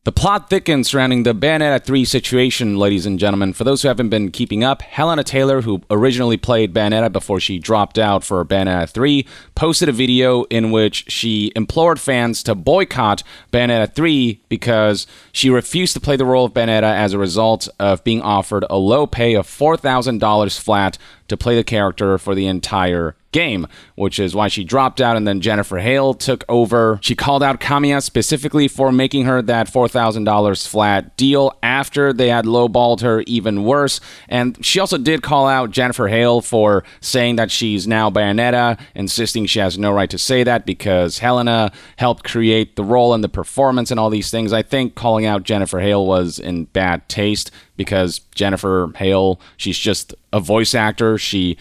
The plot thickens surrounding the Bayonetta 3 situation, ladies and gentlemen. For those who haven't been keeping up, Helena Taylor, who originally played Bayonetta before she dropped out for Bayonetta 3, posted a video in which she implored fans to boycott Bayonetta 3 because she refused to play the role of Bayonetta as a result of being offered a low pay of $4,000 flat to play the character for the entire game, which is why she dropped out, and then Jennifer Hale took over. She called out Kamiya specifically for making her that $4,000 flat deal after they had lowballed her even worse, and she also did call out Jennifer Hale for saying that she's now Bayonetta, insisting she has no right to say that because Helena helped create the role and the performance and all these things. I think calling out Jennifer Hale was in bad taste because Jennifer Hale, she's just a voice actor. She,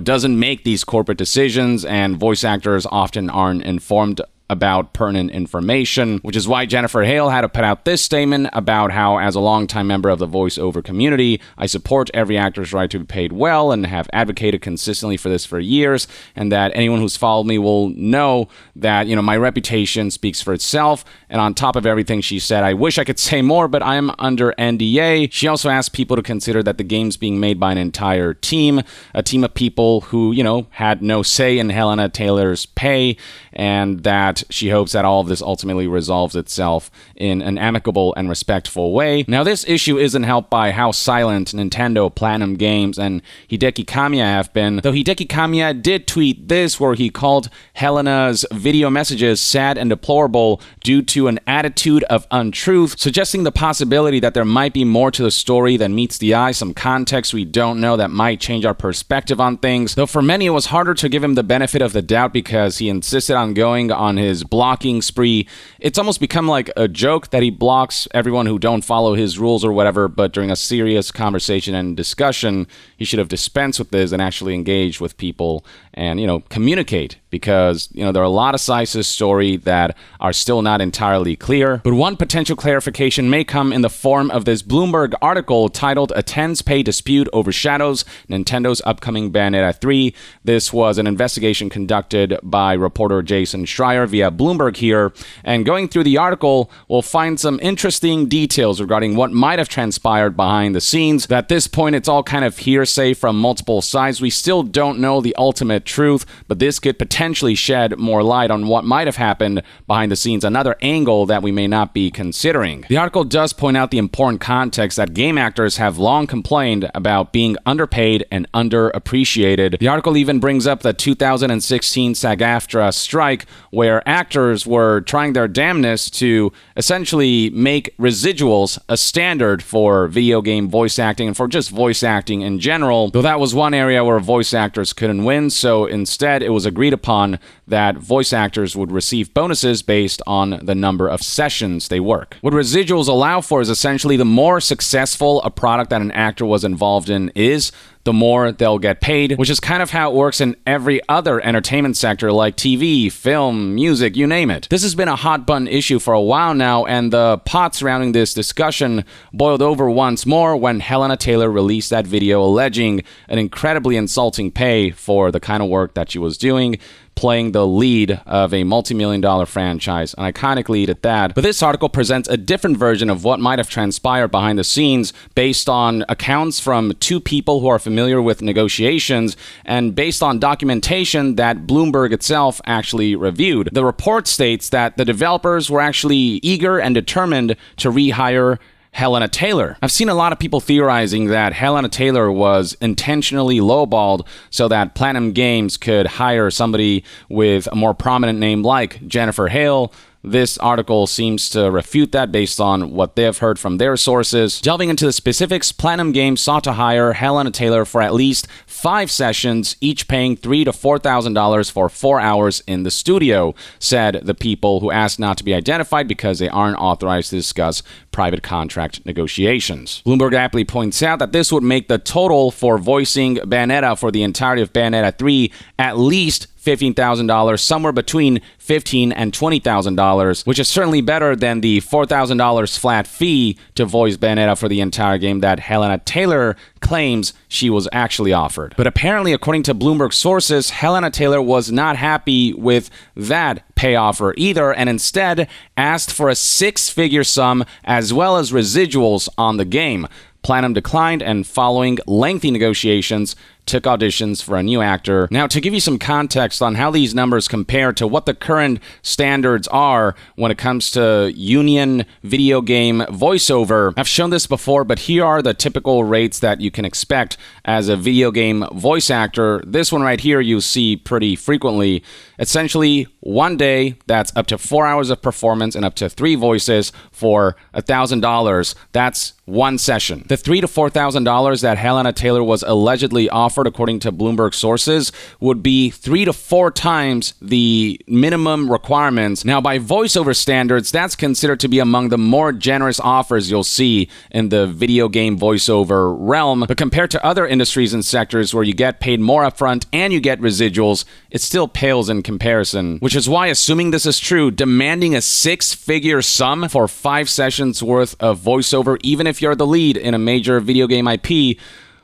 doesn't make these corporate decisions, and voice actors often aren't informed about pertinent information, which is why Jennifer Hale had to put out this statement about how, as a longtime member of the voiceover community, I support every actor's right to be paid well and have advocated consistently for this for years, and that anyone who's followed me will know that, my reputation speaks for itself. And on top of everything she said, I wish I could say more, but I am under NDA. She also asked people to consider that the game's being made by an entire team, a team of people who, had no say in Helena Taylor's pay, and that she hopes that all of this ultimately resolves itself in an amicable and respectful way. Now, this issue isn't helped by how silent Nintendo, Platinum Games, and Hideki Kamiya have been, though Hideki Kamiya did tweet this, where he called Helena's video messages sad and deplorable due to an attitude of untruth, suggesting the possibility that there might be more to the story than meets the eye, some context we don't know that might change our perspective on things, though for many it was harder to give him the benefit of the doubt because he insisted on going on his blocking spree. It's almost become like a joke that he blocks everyone who don't follow his rules or whatever, but during a serious conversation and discussion, he should have dispensed with this and actually engaged with people and, communicate, because, there are a lot of sides to the story that are still not entirely clear. But one potential clarification may come in the form of this Bloomberg article titled "Attends Pay Dispute Overshadows Nintendo's Upcoming Bayonetta 3. This was an investigation conducted by reporter Jason Schreier via Bloomberg here, and going through the article, we'll find some interesting details regarding what might have transpired behind the scenes. At this point, it's all kind of hearsay from multiple sides. We still don't know the ultimate truth, but this could potentially shed more light on what might have happened behind the scenes, another angle that we may not be considering. The article does point out the important context that game actors have long complained about being underpaid and underappreciated. The article even brings up the 2016 SAG-AFTRA strike, where actors were trying their damnness to essentially make residuals a standard for video game voice acting and for just voice acting in general, though that was one area where voice actors couldn't win, so instead it was agreed upon that voice actors would receive bonuses based on the number of sessions they work. What residuals allow for is essentially the more successful a product that an actor was involved in is, the more they'll get paid, which is kind of how it works in every other entertainment sector like TV, film, music, you name it. This has been a hot button issue for a while now, and the pot surrounding this discussion boiled over once more when Helena Taylor released that video alleging an incredibly insulting pay for the kind of work that she was doing, playing the lead of a multi-million-dollar franchise, an iconic lead at that. But this article presents a different version of what might have transpired behind the scenes based on accounts from two people who are familiar with negotiations and based on documentation that Bloomberg itself actually reviewed. The report states that the developers were actually eager and determined to rehire Helena Taylor. I've seen a lot of people theorizing that Helena Taylor was intentionally lowballed so that Platinum Games could hire somebody with a more prominent name like Jennifer Hale. This article seems to refute that based on what they have heard from their sources. Delving into the specifics, Platinum Games sought to hire Helena Taylor for at least 5 sessions, each paying $3,000 to $4,000 for 4 hours in the studio, said the people who asked not to be identified because they aren't authorized to discuss private contract negotiations. Bloomberg aptly points out that this would make the total for voicing Bayonetta for the entirety of Bayonetta 3 at least $15,000, somewhere between $15,000 and $20,000, which is certainly better than the $4,000 flat fee to voice Bayonetta for the entire game that Helena Taylor claims she was actually offered. But apparently, according to Bloomberg sources, Helena Taylor was not happy with that pay offer either, and instead asked for a six-figure sum as well as residuals on the game. Platinum declined, and following lengthy negotiations, took auditions for a new actor. Now, to give you some context on how these numbers compare to what the current standards are when it comes to union video game voiceover, I've shown this before, but here are the typical rates that you can expect as a video game voice actor. This one right here you see pretty frequently. Essentially, one day, that's up to 4 hours of performance and up to 3 voices for $1,000. That's one session. The $3,000 to $4,000 that Helena Taylor was allegedly offered, according to Bloomberg sources, would be 3 to 4 times the minimum requirements. Now, by voiceover standards, that's considered to be among the more generous offers you'll see in the video game voiceover realm. But compared to other industries and sectors where you get paid more upfront and you get residuals, it still pales in comparison. Which is why, assuming this is true, demanding a six-figure sum for 5 sessions worth of voiceover, even if you're the lead in a major video game IP,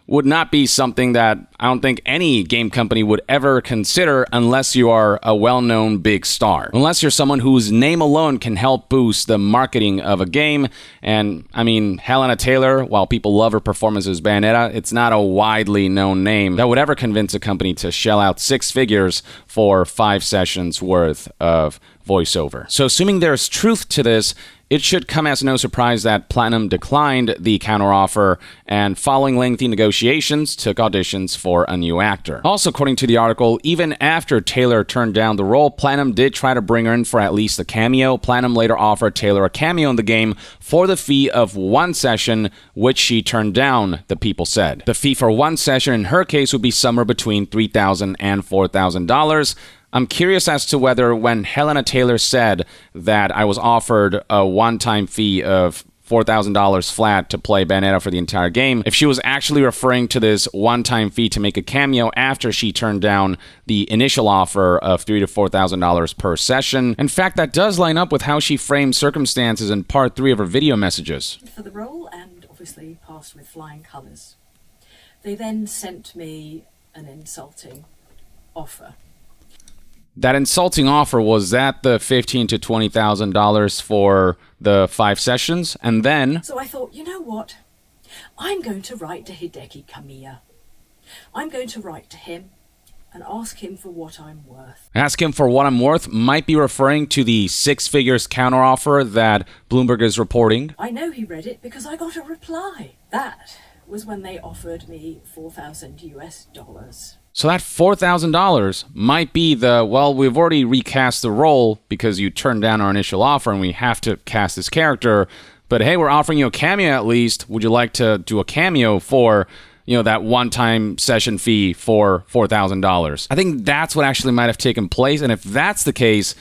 would not be something that I don't think any game company would ever consider unless you are a well-known big star. Unless you're someone whose name alone can help boost the marketing of a game. And, I mean, Helena Taylor, while people love her performance as Bayonetta, it's not a widely known name that would ever convince a company to shell out 6 figures for 5 sessions worth of voiceover. So assuming there's truth to this, it should come as no surprise that Platinum declined the counteroffer and, following lengthy negotiations, took auditions for a new actor. Also, according to the article, even after Taylor turned down the role, Platinum did try to bring her in for at least a cameo. Platinum later offered Taylor a cameo in the game for the fee of 1 session, which she turned down, the people said. The fee for 1 session in her case would be somewhere between $3,000 and $4,000. I'm curious as to whether when Helena Taylor said that I was offered a one-time fee of $4,000 flat to play Bayonetta for the entire game, if she was actually referring to this one-time fee to make a cameo after she turned down the initial offer of $3,000 to $4,000 per session. In fact, that does line up with how she framed circumstances in part 3 of her video messages. For the role, and obviously passed with flying colours. They then sent me an insulting offer. That insulting offer, was that the $15,000 to $20,000 for the 5 sessions? And then... So I thought, you know what? I'm going to write to Hideki Kamiya. I'm going to write to him and ask him for what I'm worth. Ask him for what I'm worth might be referring to the 6 figures counteroffer that Bloomberg is reporting. I know he read it because I got a reply. That was when they offered me $4,000 US. So that $4,000 might be the, well, we've already recast the role because you turned down our initial offer and we have to cast this character, but hey, we're offering you a cameo at least. Would you like to do a cameo for, that one-time session fee for $4,000? I think that's what actually might have taken place, and if that's the case,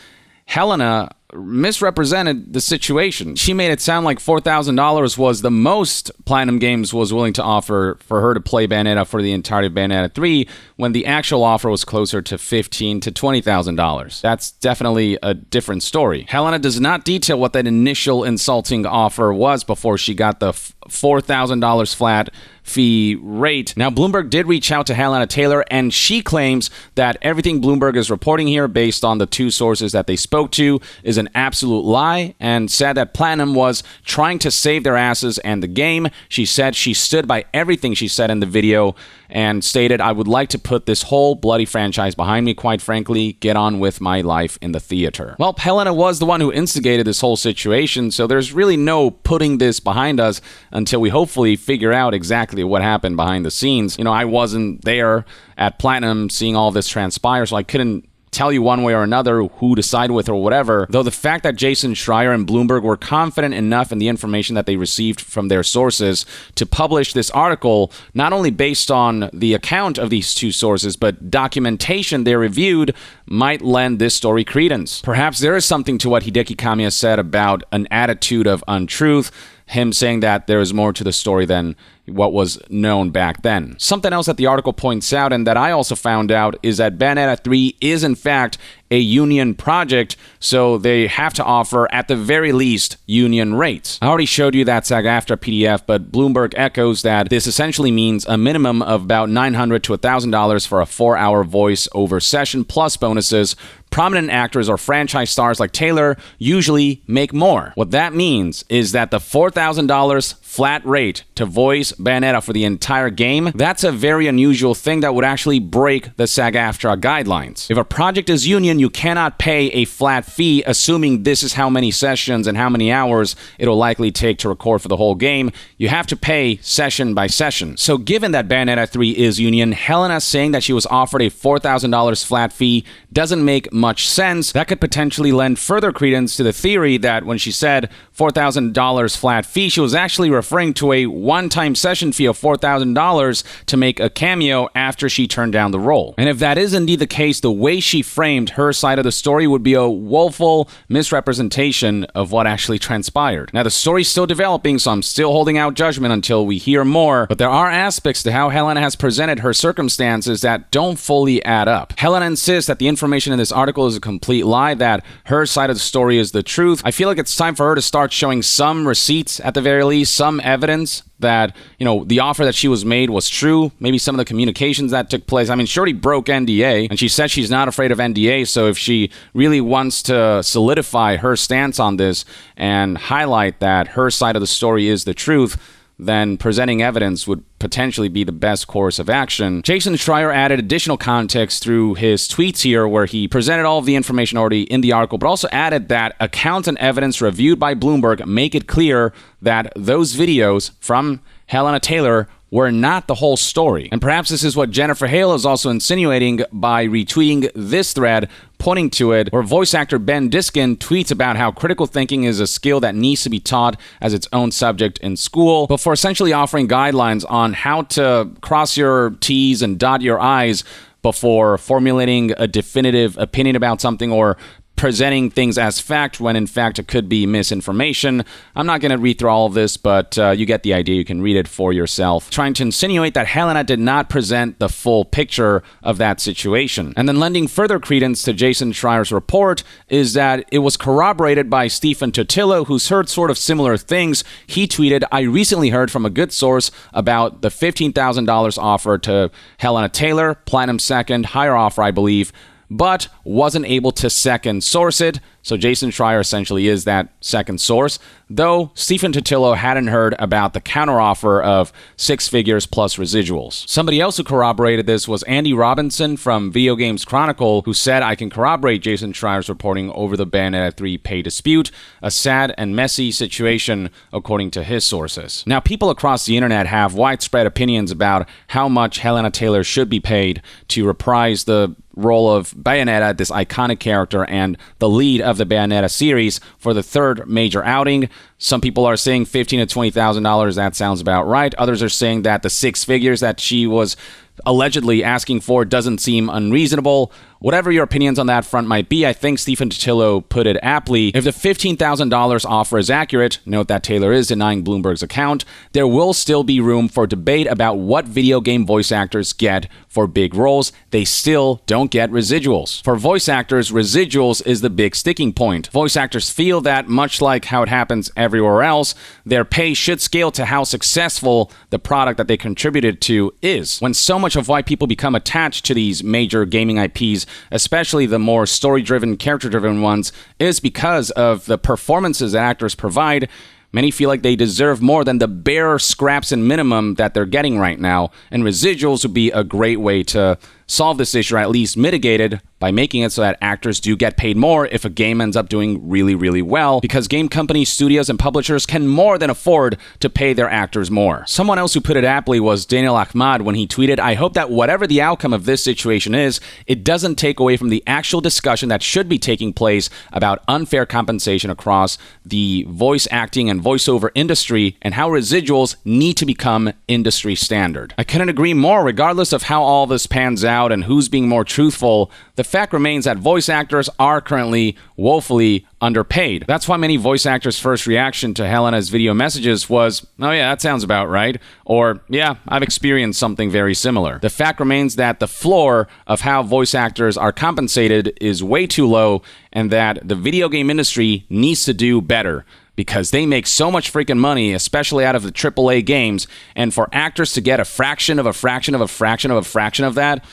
Helena misrepresented the situation. She made it sound like $4,000 was the most Platinum Games was willing to offer for her to play Bayonetta for the entirety of Bayonetta 3, when the actual offer was closer to $15,000 to $20,000. That's definitely a different story. Helena does not detail what that initial insulting offer was before she got the $4,000 flat fee rate. Now, Bloomberg did reach out to Helena Taylor, and she claims that everything Bloomberg is reporting here, based on the 2 sources that they spoke to, is an absolute lie, and said that Platinum was trying to save their asses and the game. She said she stood by everything she said in the video and stated, "I would like to put this whole bloody franchise behind me, quite frankly, get on with my life in the theater." Well, Helena was the one who instigated this whole situation, so there's really no putting this behind us until we hopefully figure out exactly what happened behind the scenes. I wasn't there at Platinum seeing all this transpire, so I couldn't tell you one way or another who to side with or whatever, though the fact that Jason Schreier and Bloomberg were confident enough in the information that they received from their sources to publish this article, not only based on the account of these 2 sources, but documentation they reviewed, might lend this story credence. Perhaps there is something to what Hideki Kamiya said about an attitude of untruth. him saying that there is more to the story than what was known back then. Something else that the article points out, and that I also found out, is that Bayonetta 3 is in fact a union project, so they have to offer, at the very least, union rates. I already showed you that SAG-AFTRA PDF, but Bloomberg echoes that this essentially means a minimum of about $900 to $1,000 for a 4-hour voice-over session, plus bonuses. Prominent actors or franchise stars like Taylor usually make more. What that means is that the $4,000 flat rate to voice Bayonetta for the entire game, that's a very unusual thing that would actually break the SAG-AFTRA guidelines. If a project is union, you cannot pay a flat fee assuming this is how many sessions and how many hours it'll likely take to record for the whole game. You have to pay session by session. So given that Bayonetta 3 is union, Helena saying that she was offered a $4,000 flat fee doesn't make much sense. That could potentially lend further credence to the theory that when she said $4,000 flat fee, she was actually referring to a one-time session fee of $4,000 to make a cameo after she turned down the role. And if that is indeed the case, the way she framed her side of the story would be a woeful misrepresentation of what actually transpired. Now, the story's still developing, so I'm still holding out judgment until we hear more, but there are aspects to how Helena has presented her circumstances that don't fully add up. Helena insists that the information in this article is a complete lie, that her side of the story is the truth. I feel like it's time for her to start showing some receipts, at the very least, some evidence that, the offer that she was made was true. Maybe some of the communications that took place. I mean, Shorty broke NDA, and she said she's not afraid of NDA, so if she really wants to solidify her stance on this and highlight that her side of the story is the truth, then presenting evidence would potentially be the best course of action. Jason Schreier added additional context through his tweets here, where he presented all of the information already in the article, but also added that accounts and evidence reviewed by Bloomberg make it clear that those videos from Helena Taylor were not the whole story. And perhaps this is what Jennifer Hale is also insinuating by retweeting this thread, pointing to it, where voice actor Ben Diskin tweets about how critical thinking is a skill that needs to be taught as its own subject in school, before essentially offering guidelines on how to cross your T's and dot your I's before formulating a definitive opinion about something or presenting things as fact when in fact it could be misinformation. I'm not going to read through all of this, but you get the idea. You can read it for yourself. Trying to insinuate that Helena did not present the full picture of that situation. And then lending further credence to Jason Schreier's report is that it was corroborated by Stephen Totillo, who's heard sort of similar things. He tweeted, "I recently heard from a good source about the $15,000 offer to Helena Taylor, Platinum Second, higher offer, I believe, but wasn't able to second source it." So Jason Schreier essentially is that second source, though Stephen Totillo hadn't heard about the counteroffer of 6 figures plus residuals. Somebody else who corroborated this was Andy Robinson from Video Games Chronicle, who said, "I can corroborate Jason Schreier's reporting over the Bayonetta 3 pay dispute, a sad and messy situation according to his sources." Now, people across the internet have widespread opinions about how much Helena Taylor should be paid to reprise the role of Bayonetta, this iconic character and the lead of the Bayonetta series, for the third major outing. Some people are saying $15,000 to $20,000. That sounds about right. Others are saying that the 6 figures that she was allegedly asking for doesn't seem unreasonable. Whatever your opinions on that front might be, I think Stephen Totillo put it aptly. If the $15,000 offer is accurate, note that Taylor is denying Bloomberg's account, there will still be room for debate about what video game voice actors get for big roles. They still don't get residuals. For voice actors, residuals is the big sticking point. Voice actors feel that, much like how it happens everywhere else, their pay should scale to how successful the product that they contributed to is. When so much of why people become attached to these major gaming IPs, especially the more story-driven, character-driven ones, is because of the performances that actors provide, many feel like they deserve more than the bare scraps and minimum that they're getting right now, and residuals would be a great way to solve this issue, or at least mitigate it, by making it so that actors do get paid more if a game ends up doing really, really well, because game companies, studios, and publishers can more than afford to pay their actors more. Someone else who put it aptly was Daniel Ahmad when he tweeted, "I hope that whatever the outcome of this situation is, it doesn't take away from the actual discussion that should be taking place about unfair compensation across the voice acting and voiceover industry and how residuals need to become industry standard." I couldn't agree more. Regardless of how all this pans out and who's being more truthful, the fact remains that voice actors are currently woefully underpaid. That's why many voice actors' first reaction to Helena's video messages was, "Oh yeah, that sounds about right," or "Yeah, I've experienced something very similar." The fact remains that the floor of how voice actors are compensated is way too low, and that the video game industry needs to do better, because they make so much freaking money, especially out of the AAA games, and for actors to get a fraction of a fraction of a fraction of a fraction of that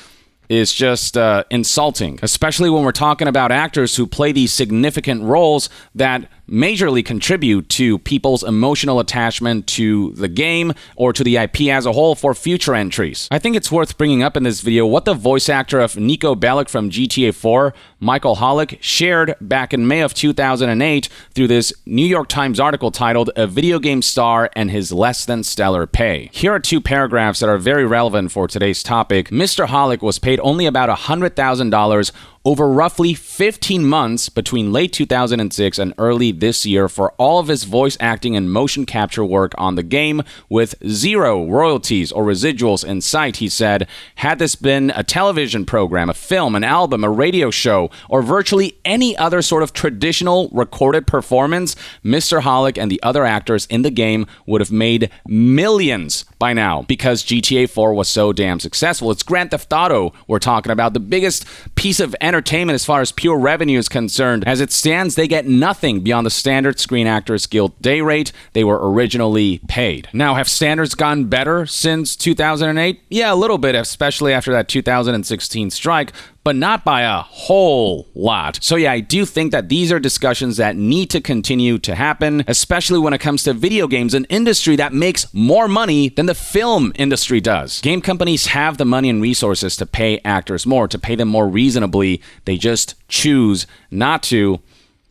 is just insulting, especially when we're talking about actors who play these significant roles that majorly contribute to people's emotional attachment to the game or to the IP as a whole for future entries. I think it's worth bringing up in this video what the voice actor of Nico Bellic from GTA 4, Michael Hollick, shared back in May of 2008 through this New York Times article titled "A Video Game Star and His Less Than Stellar Pay." Here are two paragraphs that are very relevant for today's topic. Mr. Hollick was paid only about $100,000 over roughly 15 months between late 2006 and early this year for all of his voice acting and motion capture work on the game, with zero royalties or residuals in sight, he said. Had this been a television program, a film, an album, a radio show, or virtually any other sort of traditional recorded performance, Mr. Hollick and the other actors in the game would have made millions by now, because GTA 4 was so damn successful. It's Grand Theft Auto we're talking about, the biggest piece of entertainment as far as pure revenue is concerned. As it stands, they get nothing beyond the standard Screen Actors Guild day rate they were originally paid. Now, have standards gotten better since 2008? Yeah, a little bit, especially after that 2016 strike, but not by a whole lot. So yeah, I do think that these are discussions that need to continue to happen, especially when it comes to video games, an industry that makes more money than the film industry does. Game companies have the money and resources to pay actors more, to pay them more reasonably. They just choose not to,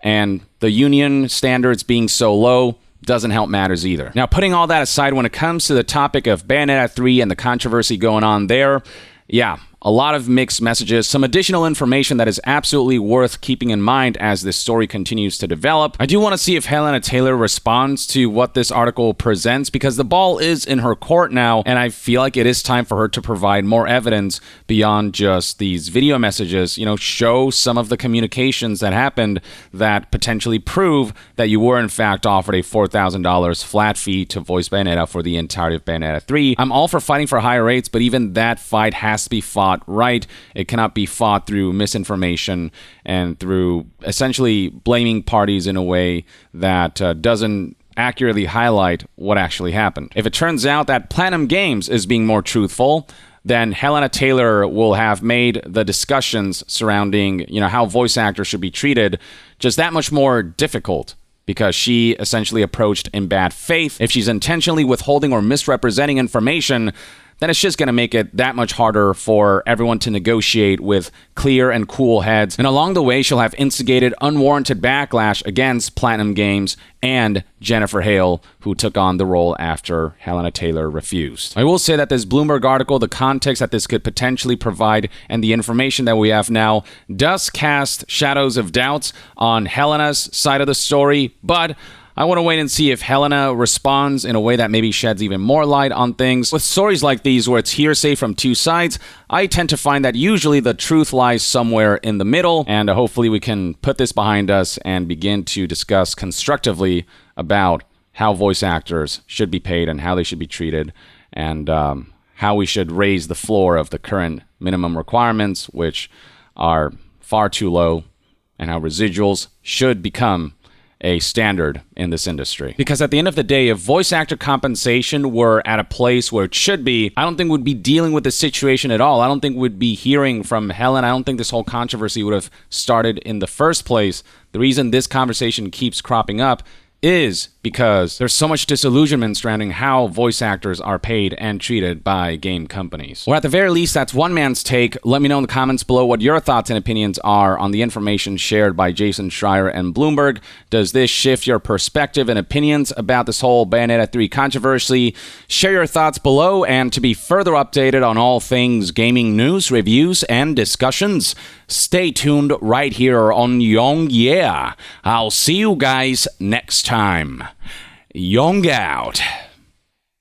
and the union standards being so low doesn't help matters either. Now, putting all that aside, when it comes to the topic of Bayonetta 3 and the controversy going on there, yeah, a lot of mixed messages, some additional information that is absolutely worth keeping in mind as this story continues to develop. I do want to see if Helena Taylor responds to what this article presents, because the ball is in her court now, and I feel like it is time for her to provide more evidence beyond just these video messages. You know, show some of the communications that happened that potentially prove that you were in fact offered a $4,000 flat fee to voice Bayonetta for the entirety of Bayonetta 3. I'm all for fighting for higher rates, but even that fight has to be fought right. It cannot be fought through misinformation and through essentially blaming parties in a way that doesn't accurately highlight what actually happened. If it turns out that Platinum Games is being more truthful, then Helena Taylor will have made the discussions surrounding, how voice actors should be treated just that much more difficult, because she essentially approached in bad faith. If she's intentionally withholding or misrepresenting information, then it's just going to make it that much harder for everyone to negotiate with clear and cool heads. And along the way, she'll have instigated unwarranted backlash against Platinum Games and Jennifer Hale, who took on the role after Helena Taylor refused. I will say that this Bloomberg article, the context that this could potentially provide, and the information that we have now does cast shadows of doubts on Helena's side of the story, but I want to wait and see if Helena responds in a way that maybe sheds even more light on things. With stories like these where it's hearsay from two sides, I tend to find that usually the truth lies somewhere in the middle, and hopefully we can put this behind us and begin to discuss constructively about how voice actors should be paid and how they should be treated, and how we should raise the floor of the current minimum requirements, which are far too low, and how residuals should become a standard in this industry. Because at the end of the day, if voice actor compensation were at a place where it should be, I don't think we'd be dealing with this situation at all. I don't think we'd be hearing from Helen. I don't think this whole controversy would have started in the first place. The reason this conversation keeps cropping up is because there's so much disillusionment surrounding how voice actors are paid and treated by game companies. Or at the very least, that's one man's take. Let me know in the comments below what your thoughts and opinions are on the information shared by Jason Schreier and Bloomberg. Does this shift your perspective and opinions about this whole Bayonetta 3 controversy? Share your thoughts below, and to be further updated on all things gaming news, reviews, and discussions, stay tuned right here on Young Yeah. I'll see you guys next time. Young out.